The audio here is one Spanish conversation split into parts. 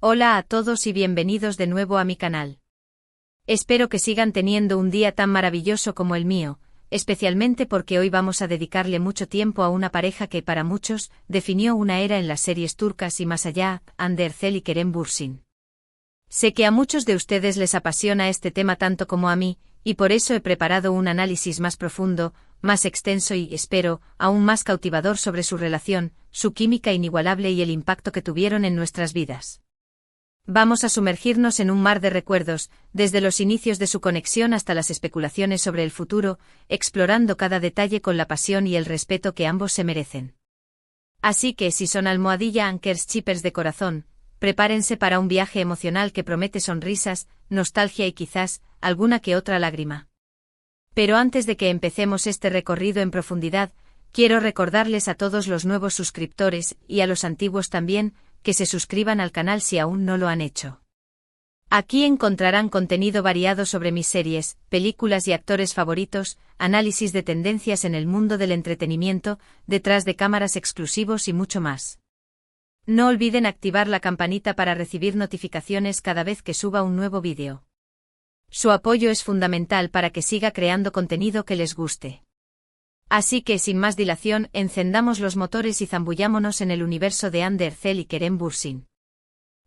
Hola a todos y bienvenidos de nuevo a mi canal. Espero que sigan teniendo un día tan maravilloso como el mío, especialmente porque hoy vamos a dedicarle mucho tiempo a una pareja que para muchos definió una era en las series turcas y más allá, Hande Erçel y Kerem Bürsin. Sé que a muchos de ustedes les apasiona este tema tanto como a mí, y por eso he preparado un análisis más profundo, más extenso y, espero, aún más cautivador sobre su relación, su química inigualable y el impacto que tuvieron en nuestras vidas. Vamos a sumergirnos en un mar de recuerdos, desde los inicios de su conexión hasta las especulaciones sobre el futuro, explorando cada detalle con la pasión y el respeto que ambos se merecen. Así que si son almohadilla anchors chippers de corazón, prepárense para un viaje emocional que promete sonrisas, nostalgia y quizás, alguna que otra lágrima. Pero antes de que empecemos este recorrido en profundidad, quiero recordarles a todos los nuevos suscriptores, y a los antiguos también, que se suscriban al canal si aún no lo han hecho. Aquí encontrarán contenido variado sobre mis series, películas y actores favoritos, análisis de tendencias en el mundo del entretenimiento, detrás de cámaras exclusivos y mucho más. No olviden activar la campanita para recibir notificaciones cada vez que suba un nuevo vídeo. Su apoyo es fundamental para que siga creando contenido que les guste. Así que sin más dilación, encendamos los motores y zambullámonos en el universo de Hande Erçel y Kerem Bürsin.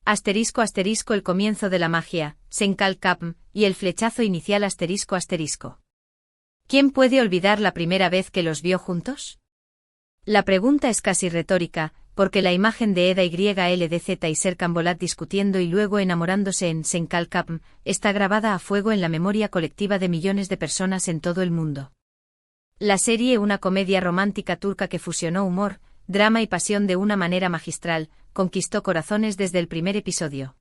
*** El comienzo de la magia, Senkal Kapm, y el flechazo inicial ***. ¿Quién puede olvidar la primera vez que los vio juntos? La pregunta es casi retórica, porque la imagen de Eda YLDZ y Serkan Bolat discutiendo y luego enamorándose en Senkal Kapm está grabada a fuego en la memoria colectiva de millones de personas en todo el mundo. La serie, una comedia romántica turca que fusionó humor, drama y pasión de una manera magistral, conquistó corazones desde el primer episodio.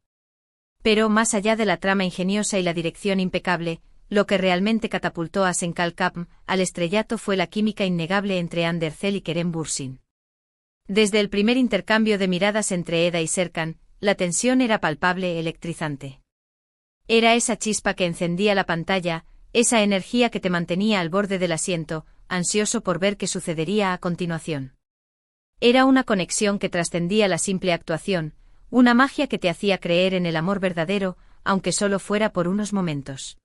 Pero más allá de la trama ingeniosa y la dirección impecable, lo que realmente catapultó a Senkal Kapm al estrellato fue la química innegable entre Hande Erçel y Kerem Bürsin. Desde el primer intercambio de miradas entre Eda y Serkan, la tensión era palpable, electrizante. Era esa chispa que encendía la pantalla, esa energía que te mantenía al borde del asiento, ansioso por ver qué sucedería a continuación. Era una conexión que trascendía la simple actuación, una magia que te hacía creer en el amor verdadero, aunque solo fuera por unos momentos.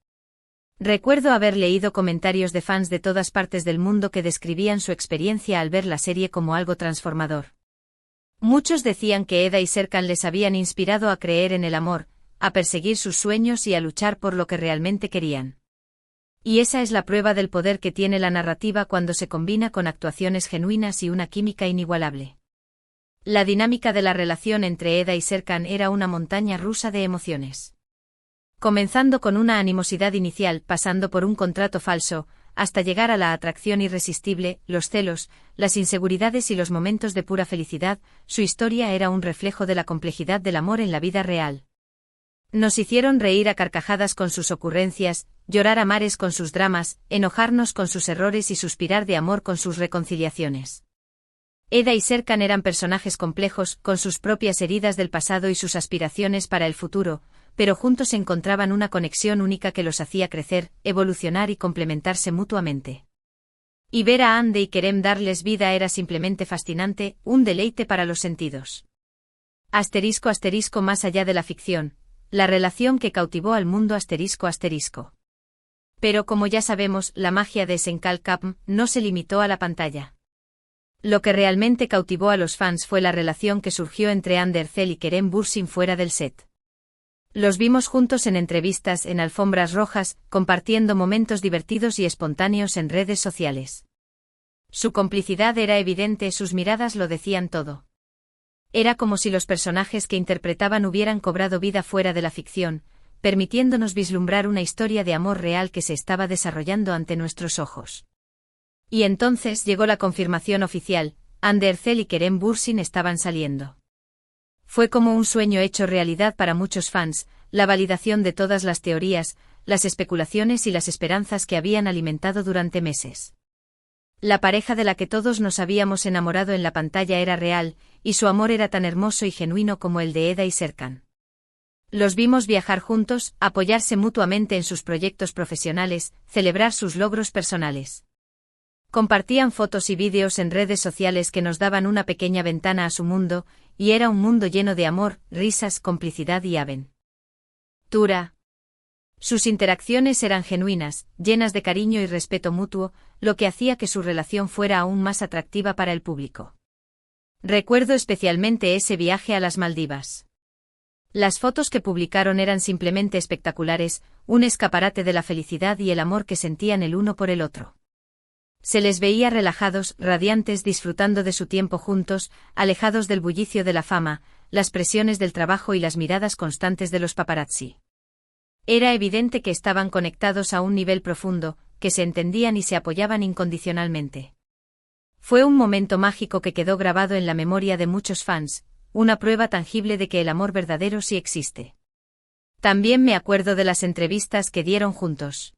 Recuerdo haber leído comentarios de fans de todas partes del mundo que describían su experiencia al ver la serie como algo transformador. Muchos decían que Eda y Serkan les habían inspirado a creer en el amor, a perseguir sus sueños y a luchar por lo que realmente querían. Y esa es la prueba del poder que tiene la narrativa cuando se combina con actuaciones genuinas y una química inigualable. La dinámica de la relación entre Eda y Serkan era una montaña rusa de emociones. Comenzando con una animosidad inicial, pasando por un contrato falso, hasta llegar a la atracción irresistible, los celos, las inseguridades y los momentos de pura felicidad, su historia era un reflejo de la complejidad del amor en la vida real. Nos hicieron reír a carcajadas con sus ocurrencias, llorar a mares con sus dramas, enojarnos con sus errores y suspirar de amor con sus reconciliaciones. Eda y Serkan eran personajes complejos, con sus propias heridas del pasado y sus aspiraciones para el futuro, pero juntos encontraban una conexión única que los hacía crecer, evolucionar y complementarse mutuamente. Y ver a Hande y Kerem darles vida era simplemente fascinante, un deleite para los sentidos. *** Más allá de la ficción, la relación que cautivó al mundo ***. Pero como ya sabemos, la magia de Senkal Kapm no se limitó a la pantalla. Lo que realmente cautivó a los fans fue la relación que surgió entre Hande Erçel y Kerem Bürsin fuera del set. Los vimos juntos en entrevistas, en alfombras rojas, compartiendo momentos divertidos y espontáneos en redes sociales. Su complicidad era evidente, sus miradas lo decían todo. Era como si los personajes que interpretaban hubieran cobrado vida fuera de la ficción, permitiéndonos vislumbrar una historia de amor real que se estaba desarrollando ante nuestros ojos. Y entonces llegó la confirmación oficial, Hande Erçel y Kerem Bürsin estaban saliendo. Fue como un sueño hecho realidad para muchos fans, la validación de todas las teorías, las especulaciones y las esperanzas que habían alimentado durante meses. La pareja de la que todos nos habíamos enamorado en la pantalla era real, y su amor era tan hermoso y genuino como el de Eda y Serkan. Los vimos viajar juntos, apoyarse mutuamente en sus proyectos profesionales, celebrar sus logros personales. Compartían fotos y vídeos en redes sociales que nos daban una pequeña ventana a su mundo, y era un mundo lleno de amor, risas, complicidad y aventura. Sus interacciones eran genuinas, llenas de cariño y respeto mutuo, lo que hacía que su relación fuera aún más atractiva para el público. Recuerdo especialmente ese viaje a las Maldivas. Las fotos que publicaron eran simplemente espectaculares, un escaparate de la felicidad y el amor que sentían el uno por el otro. Se les veía relajados, radiantes, disfrutando de su tiempo juntos, alejados del bullicio de la fama, las presiones del trabajo y las miradas constantes de los paparazzi. Era evidente que estaban conectados a un nivel profundo, que se entendían y se apoyaban incondicionalmente. Fue un momento mágico que quedó grabado en la memoria de muchos fans, una prueba tangible de que el amor verdadero sí existe. También me acuerdo de las entrevistas que dieron juntos.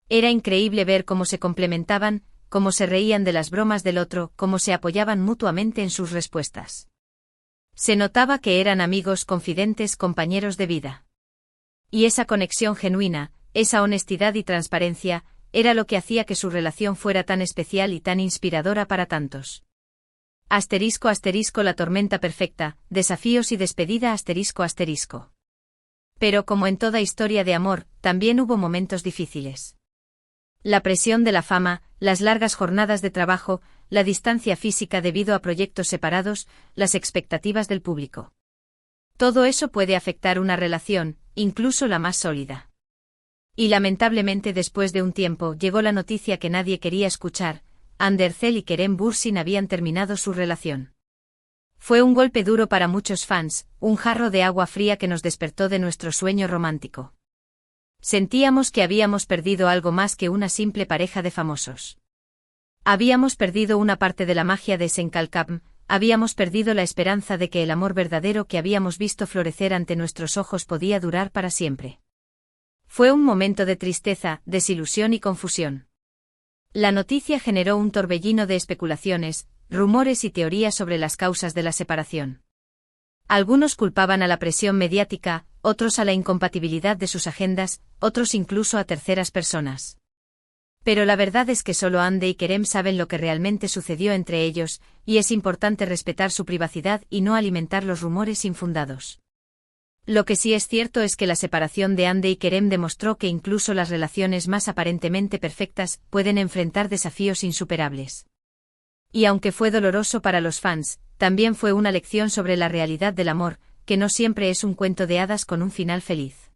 Era increíble ver cómo se complementaban, cómo se reían de las bromas del otro, cómo se apoyaban mutuamente en sus respuestas. Se notaba que eran amigos, confidentes, compañeros de vida. Y esa conexión genuina, esa honestidad y transparencia, era lo que hacía que su relación fuera tan especial y tan inspiradora para tantos. *** La tormenta perfecta, desafíos y despedida ***. Pero como en toda historia de amor, también hubo momentos difíciles. La presión de la fama, las largas jornadas de trabajo, la distancia física debido a proyectos separados, las expectativas del público. Todo eso puede afectar una relación, incluso la más sólida. Y lamentablemente después de un tiempo llegó la noticia que nadie quería escuchar: Andercel y Kerem Bürsin habían terminado su relación. Fue un golpe duro para muchos fans, un jarro de agua fría que nos despertó de nuestro sueño romántico. Sentíamos que habíamos perdido algo más que una simple pareja de famosos. Habíamos perdido una parte de la magia de Senkalkapm, habíamos perdido la esperanza de que el amor verdadero que habíamos visto florecer ante nuestros ojos podía durar para siempre. Fue un momento de tristeza, desilusión y confusión. La noticia generó un torbellino de especulaciones, rumores y teorías sobre las causas de la separación. Algunos culpaban a la presión mediática, otros a la incompatibilidad de sus agendas, otros incluso a terceras personas. Pero la verdad es que solo Hande y Kerem saben lo que realmente sucedió entre ellos, y es importante respetar su privacidad y no alimentar los rumores infundados. Lo que sí es cierto es que la separación de Hande y Kerem demostró que incluso las relaciones más aparentemente perfectas pueden enfrentar desafíos insuperables. Y aunque fue doloroso para los fans, también fue una lección sobre la realidad del amor, que no siempre es un cuento de hadas con un final feliz.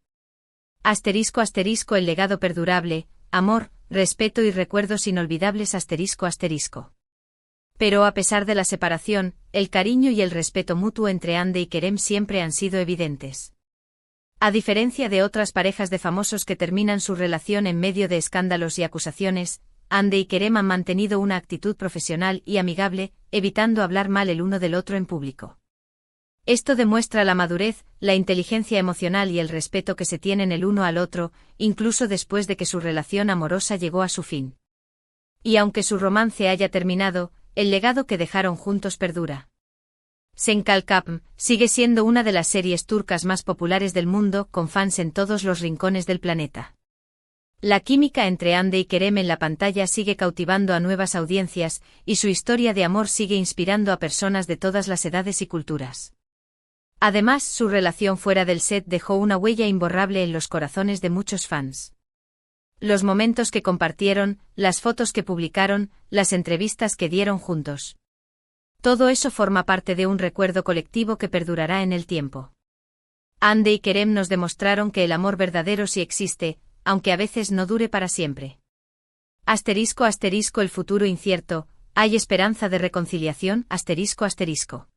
*** El legado perdurable, amor, respeto y recuerdos inolvidables ***. Pero a pesar de la separación, el cariño y el respeto mutuo entre Hande y Kerem siempre han sido evidentes. A diferencia de otras parejas de famosos que terminan su relación en medio de escándalos y acusaciones, Hande y Kerem han mantenido una actitud profesional y amigable, evitando hablar mal el uno del otro en público. Esto demuestra la madurez, la inteligencia emocional y el respeto que se tienen el uno al otro, incluso después de que su relación amorosa llegó a su fin. Y aunque su romance haya terminado, el legado que dejaron juntos perdura. Senkalkapm sigue siendo una de las series turcas más populares del mundo, con fans en todos los rincones del planeta. La química entre Hande y Kerem en la pantalla sigue cautivando a nuevas audiencias, y su historia de amor sigue inspirando a personas de todas las edades y culturas. Además, su relación fuera del set dejó una huella imborrable en los corazones de muchos fans. Los momentos que compartieron, las fotos que publicaron, las entrevistas que dieron juntos. Todo eso forma parte de un recuerdo colectivo que perdurará en el tiempo. Hande y Kerem nos demostraron que el amor verdadero sí existe, aunque a veces no dure para siempre. *** El futuro incierto, ¿hay esperanza de reconciliación? ***.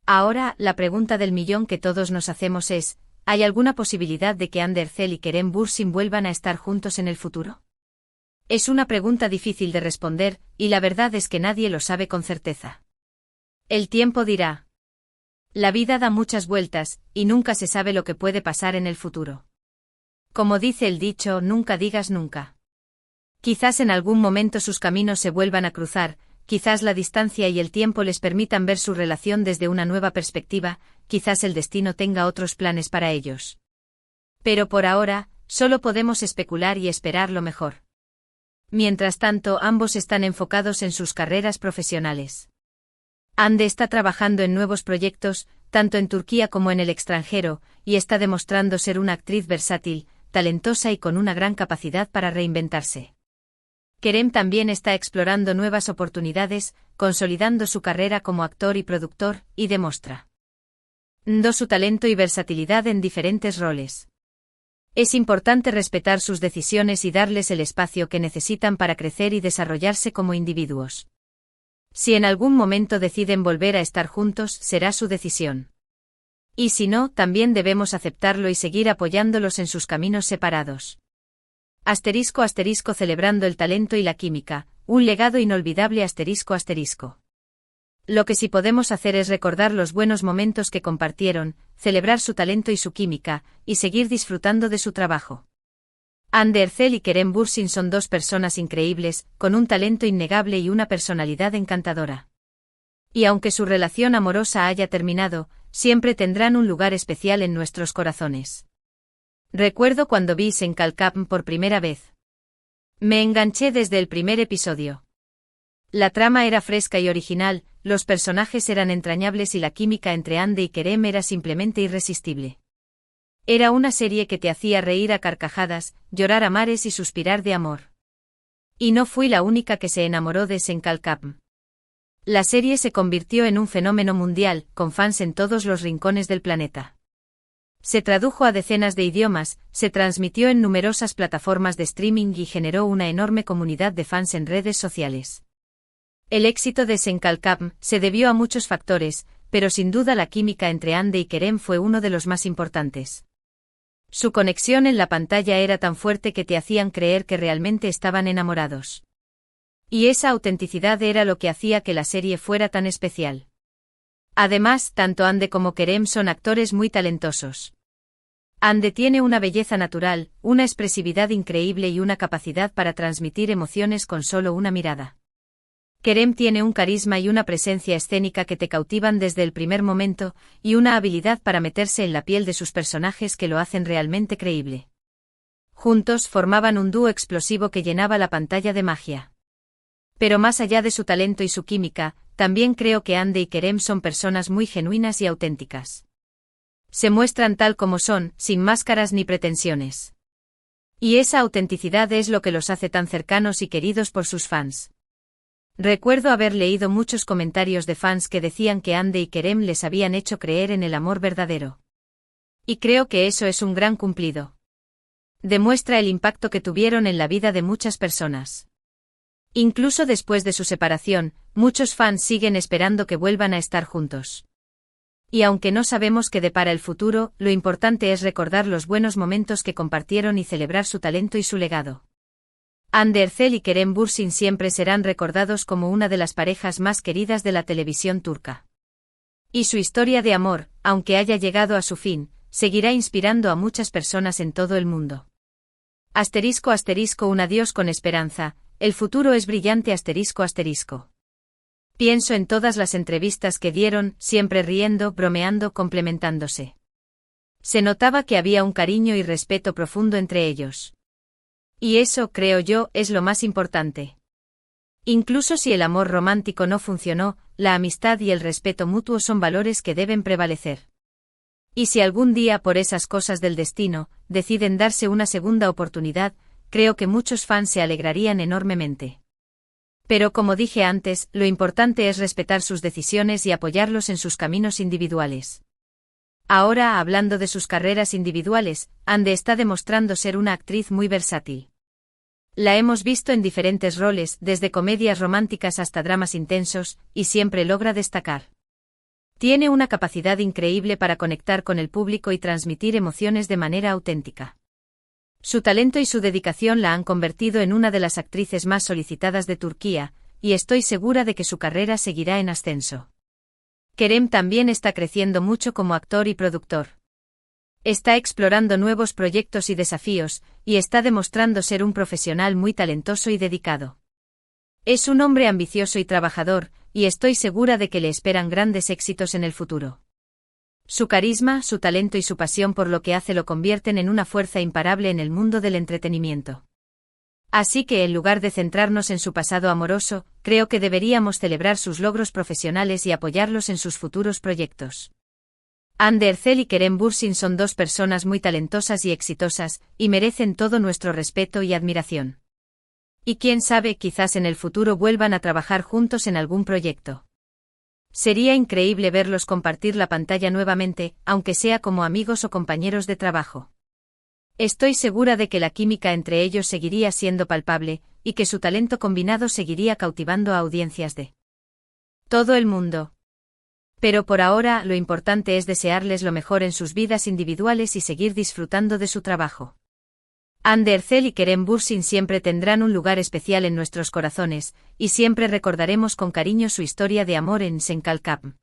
Ahora, la pregunta del millón que todos nos hacemos es: ¿hay alguna posibilidad de que Andercel y Kerem Bürsin vuelvan a estar juntos en el futuro? Es una pregunta difícil de responder, y la verdad es que nadie lo sabe con certeza. El tiempo dirá. La vida da muchas vueltas, y nunca se sabe lo que puede pasar en el futuro. Como dice el dicho, nunca digas nunca. Quizás en algún momento sus caminos se vuelvan a cruzar, quizás la distancia y el tiempo les permitan ver su relación desde una nueva perspectiva, quizás el destino tenga otros planes para ellos. Pero por ahora, solo podemos especular y esperar lo mejor. Mientras tanto, ambos están enfocados en sus carreras profesionales. Hande está trabajando en nuevos proyectos, tanto en Turquía como en el extranjero, y está demostrando ser una actriz versátil, talentosa y con una gran capacidad para reinventarse. Kerem también está explorando nuevas oportunidades, consolidando su carrera como actor y productor, y demuestra su talento y versatilidad en diferentes roles. Es importante respetar sus decisiones y darles el espacio que necesitan para crecer y desarrollarse como individuos. Si en algún momento deciden volver a estar juntos, será su decisión. Y si no, también debemos aceptarlo y seguir apoyándolos en sus caminos separados. *** Celebrando el talento y la química, un legado inolvidable ***. Lo que sí podemos hacer es recordar los buenos momentos que compartieron, celebrar su talento y su química, y seguir disfrutando de su trabajo. Hande Erçel y Kerem Bürsin son dos personas increíbles, con un talento innegable y una personalidad encantadora. Y aunque su relación amorosa haya terminado, siempre tendrán un lugar especial en nuestros corazones. Recuerdo cuando vi Senkalkapm por primera vez. Me enganché desde el primer episodio. La trama era fresca y original, los personajes eran entrañables y la química entre Hande y Kerem era simplemente irresistible. Era una serie que te hacía reír a carcajadas, llorar a mares y suspirar de amor. Y no fui la única que se enamoró de Senkalkapm. La serie se convirtió en un fenómeno mundial, con fans en todos los rincones del planeta. Se tradujo a decenas de idiomas, se transmitió en numerosas plataformas de streaming y generó una enorme comunidad de fans en redes sociales. El éxito de Senkalkapm se debió a muchos factores, pero sin duda la química entre Hande y Kerem fue uno de los más importantes. Su conexión en la pantalla era tan fuerte que te hacían creer que realmente estaban enamorados. Y esa autenticidad era lo que hacía que la serie fuera tan especial. Además, tanto Hande como Kerem son actores muy talentosos. Hande tiene una belleza natural, una expresividad increíble y una capacidad para transmitir emociones con solo una mirada. Kerem tiene un carisma y una presencia escénica que te cautivan desde el primer momento, y una habilidad para meterse en la piel de sus personajes que lo hacen realmente creíble. Juntos formaban un dúo explosivo que llenaba la pantalla de magia. Pero más allá de su talento y su química, también creo que Hande y Kerem son personas muy genuinas y auténticas. Se muestran tal como son, sin máscaras ni pretensiones. Y esa autenticidad es lo que los hace tan cercanos y queridos por sus fans. Recuerdo haber leído muchos comentarios de fans que decían que Hande y Kerem les habían hecho creer en el amor verdadero. Y creo que eso es un gran cumplido. Demuestra el impacto que tuvieron en la vida de muchas personas. Incluso después de su separación, muchos fans siguen esperando que vuelvan a estar juntos. Y aunque no sabemos qué depara el futuro, lo importante es recordar los buenos momentos que compartieron y celebrar su talento y su legado. Hande Erçel y Kerem Bürsin siempre serán recordados como una de las parejas más queridas de la televisión turca. Y su historia de amor, aunque haya llegado a su fin, seguirá inspirando a muchas personas en todo el mundo. ***, un adiós con esperanza, el futuro es brillante ***. Pienso en todas las entrevistas que dieron, siempre riendo, bromeando, complementándose. Se notaba que había un cariño y respeto profundo entre ellos. Y eso, creo yo, es lo más importante. Incluso si el amor romántico no funcionó, la amistad y el respeto mutuo son valores que deben prevalecer. Y si algún día por esas cosas del destino, deciden darse una segunda oportunidad, creo que muchos fans se alegrarían enormemente. Pero como dije antes, lo importante es respetar sus decisiones y apoyarlos en sus caminos individuales. Ahora, hablando de sus carreras individuales, Hande está demostrando ser una actriz muy versátil. La hemos visto en diferentes roles, desde comedias románticas hasta dramas intensos, y siempre logra destacar. Tiene una capacidad increíble para conectar con el público y transmitir emociones de manera auténtica. Su talento y su dedicación la han convertido en una de las actrices más solicitadas de Turquía, y estoy segura de que su carrera seguirá en ascenso. Kerem también está creciendo mucho como actor y productor. Está explorando nuevos proyectos y desafíos, y está demostrando ser un profesional muy talentoso y dedicado. Es un hombre ambicioso y trabajador, y estoy segura de que le esperan grandes éxitos en el futuro. Su carisma, su talento y su pasión por lo que hace lo convierten en una fuerza imparable en el mundo del entretenimiento. Así que en lugar de centrarnos en su pasado amoroso, creo que deberíamos celebrar sus logros profesionales y apoyarlos en sus futuros proyectos. Anne Ercel y Kerem Bürsin son dos personas muy talentosas y exitosas, y merecen todo nuestro respeto y admiración. Y quién sabe, quizás en el futuro vuelvan a trabajar juntos en algún proyecto. Sería increíble verlos compartir la pantalla nuevamente, aunque sea como amigos o compañeros de trabajo. Estoy segura de que la química entre ellos seguiría siendo palpable, y que su talento combinado seguiría cautivando a audiencias de todo el mundo. Pero por ahora, lo importante es desearles lo mejor en sus vidas individuales y seguir disfrutando de su trabajo. Anne Ercel y Kerem Bürsin siempre tendrán un lugar especial en nuestros corazones, y siempre recordaremos con cariño su historia de amor en Senkalkam.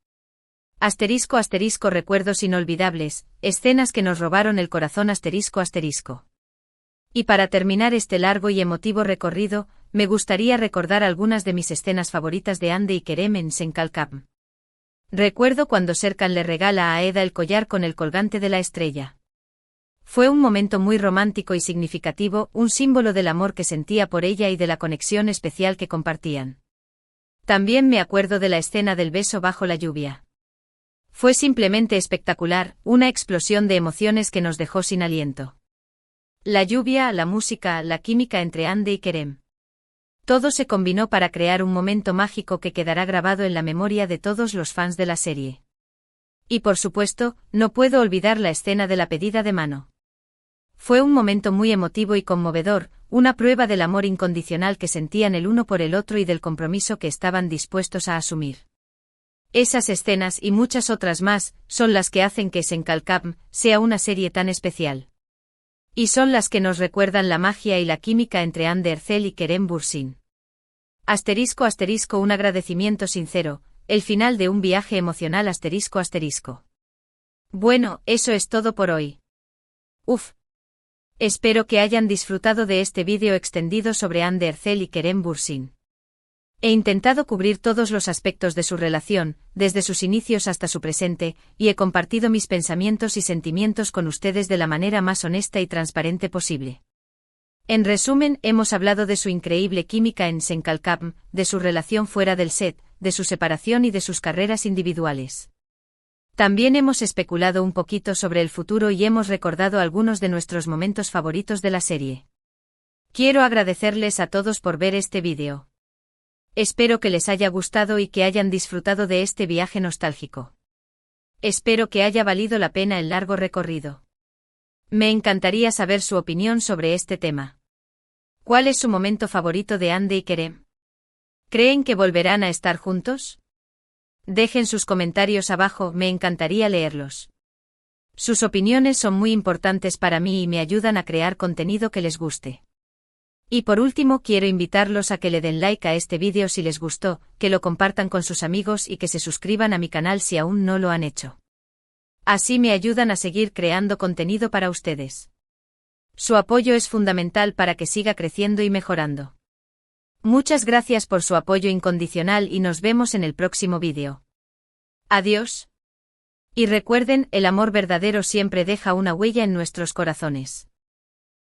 *** Recuerdos inolvidables, escenas que nos robaron el corazón ***. Y para terminar este largo y emotivo recorrido, me gustaría recordar algunas de mis escenas favoritas de Anne y Kerem en Senkalkam. Recuerdo cuando Serkan le regala a Eda el collar con el colgante de la estrella. Fue un momento muy romántico y significativo, un símbolo del amor que sentía por ella y de la conexión especial que compartían. También me acuerdo de la escena del beso bajo la lluvia. Fue simplemente espectacular, una explosión de emociones que nos dejó sin aliento. La lluvia, la música, la química entre Anne y Kerem. Todo se combinó para crear un momento mágico que quedará grabado en la memoria de todos los fans de la serie. Y por supuesto, no puedo olvidar la escena de la pedida de mano. Fue un momento muy emotivo y conmovedor, una prueba del amor incondicional que sentían el uno por el otro y del compromiso que estaban dispuestos a asumir. Esas escenas y muchas otras más, son las que hacen que Senkalkam sea una serie tan especial. Y son las que nos recuerdan la magia y la química entre Anne Ercel y Kerem Bürsin. *** Un agradecimiento sincero, el final de un viaje emocional ***. Bueno, eso es todo por hoy. Espero que hayan disfrutado de este vídeo extendido sobre Anne Ercel y Kerem Bürsin. He intentado cubrir todos los aspectos de su relación, desde sus inicios hasta su presente, y he compartido mis pensamientos y sentimientos con ustedes de la manera más honesta y transparente posible. En resumen, hemos hablado de su increíble química en Senkalkam, de su relación fuera del set, de su separación y de sus carreras individuales. También hemos especulado un poquito sobre el futuro y hemos recordado algunos de nuestros momentos favoritos de la serie. Quiero agradecerles a todos por ver este vídeo. Espero que les haya gustado y que hayan disfrutado de este viaje nostálgico. Espero que haya valido la pena el largo recorrido. Me encantaría saber su opinión sobre este tema. ¿Cuál es su momento favorito de Anne y Kerem? ¿Creen que volverán a estar juntos? Dejen sus comentarios abajo, me encantaría leerlos. Sus opiniones son muy importantes para mí y me ayudan a crear contenido que les guste. Y por último, quiero invitarlos a que le den like a este vídeo si les gustó, que lo compartan con sus amigos y que se suscriban a mi canal si aún no lo han hecho. Así me ayudan a seguir creando contenido para ustedes. Su apoyo es fundamental para que siga creciendo y mejorando. Muchas gracias por su apoyo incondicional y nos vemos en el próximo vídeo. Adiós. Y recuerden, el amor verdadero siempre deja una huella en nuestros corazones.